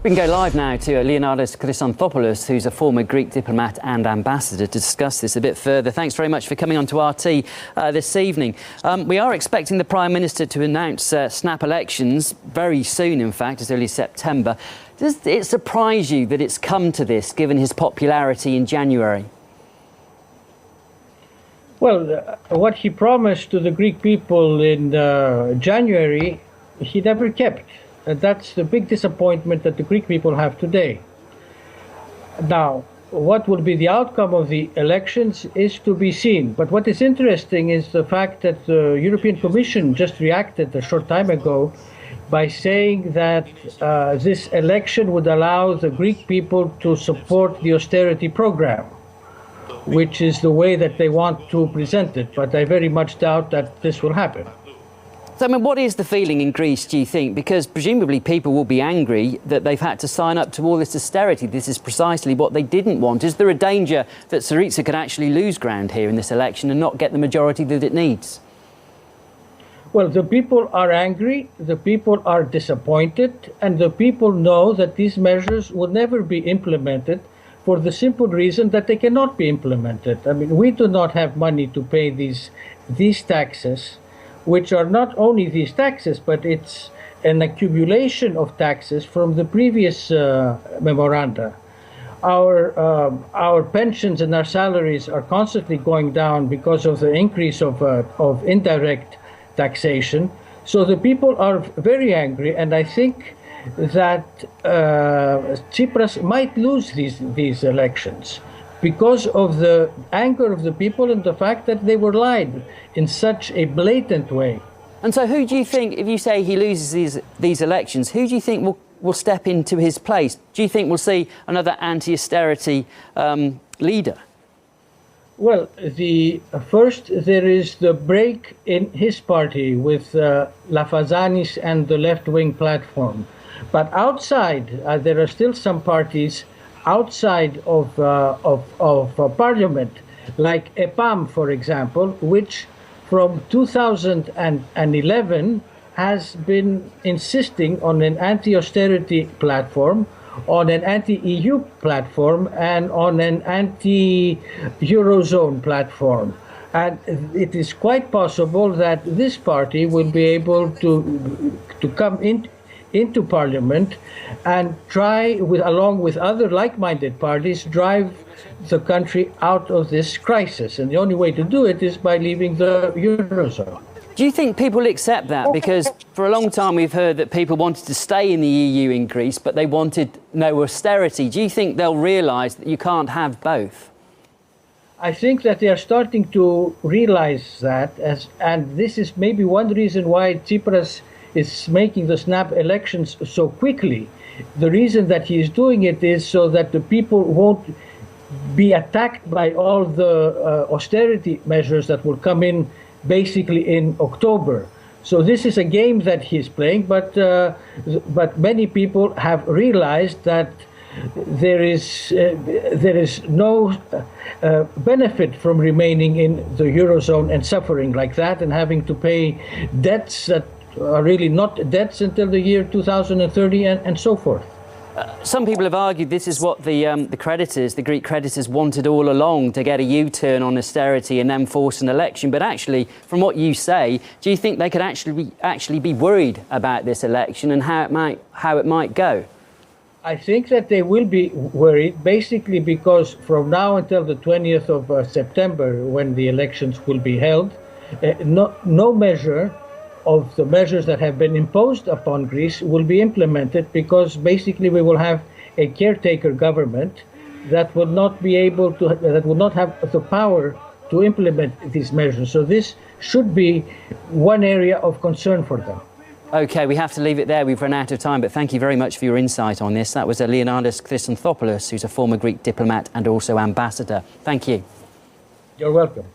We can go live now to Leonidas Chrysanthopoulos, who's a former Greek diplomat and ambassador, to discuss this a bit further. Thanks very much for coming on to RT this evening. We are expecting the Prime Minister to announce snap elections very soon, in fact, as early as September. Does it surprise you that it's come to this, given his popularity in January? Well, what he promised to the Greek people in January, he never kept. And that's the big disappointment that the Greek people have today. Now, what will be the outcome of the elections is to be seen. But what is interesting is the fact that the European Commission just reacted a short time ago by saying that this election would allow the Greek people to support the austerity program, which is the way that they want to present it. But I very much doubt that this will happen. So, I mean, what is the feeling in Greece, do you think? Because presumably people will be angry that they've had to sign up to all this austerity. This is precisely what they didn't want. Is there a danger that Syriza could actually lose ground here in this election and not get the majority that it needs? Well, the people are angry, the people are disappointed, and the people know that these measures will never be implemented for the simple reason that they cannot be implemented. I mean, we do not have money to pay these taxes, which are not only these taxes, but it's an accumulation of taxes from the previous memoranda. Our pensions and our salaries are constantly going down because of the increase of indirect taxation. So the people are very angry, and I think that Tsipras might lose these elections because of the anger of the people and the fact that they were lied in such a blatant way. And so who do you think, if you say he loses these elections, who do you think will step into his place? Do you think we'll see another anti-austerity leader? Well, first there is the break in his party with Lafazanis and the left-wing platform. But outside, there are still some parties outside of parliament, like EPAM, for example, which from 2011 has been insisting on an anti-austerity platform, on an anti-EU platform, and on an anti-Eurozone platform. And it is quite possible that this party will be able to come into parliament and try, along with other like-minded parties, drive the country out of this crisis. And the only way to do it is by leaving the Eurozone. Do you think people accept that? Because for a long time we've heard that people wanted to stay in the EU in Greece, but they wanted no austerity. Do you think they'll realise that you can't have both? I think that they are starting to realise that, and this is maybe one reason why Tsipras is making the snap elections so quickly. The reason that he is doing it is so that the people won't be attacked by all the austerity measures that will come in basically in October. So this is a game that he's playing, but many people have realized that there is no benefit from remaining in the Eurozone and suffering like that and having to pay debts that are really not debts until the year 2030 and so forth. Some people have argued this is what the creditors, the Greek creditors, wanted all along, to get a U-turn on austerity and then force an election. But actually, from what you say, do you think they could actually be worried about this election and how it might go? I think that they will be worried, basically because from now until the 20th of September, when the elections will be held, no measure of the measures that have been imposed upon Greece will be implemented, because basically we will have a caretaker government that will not be able to, that will not have the power to implement these measures. So this should be one area of concern for them. OK, we have to leave it there. We've run out of time, but thank you very much for your insight on this. That was Leonidas Chrysanthopoulos, who's a former Greek diplomat and also ambassador. Thank you. You're welcome.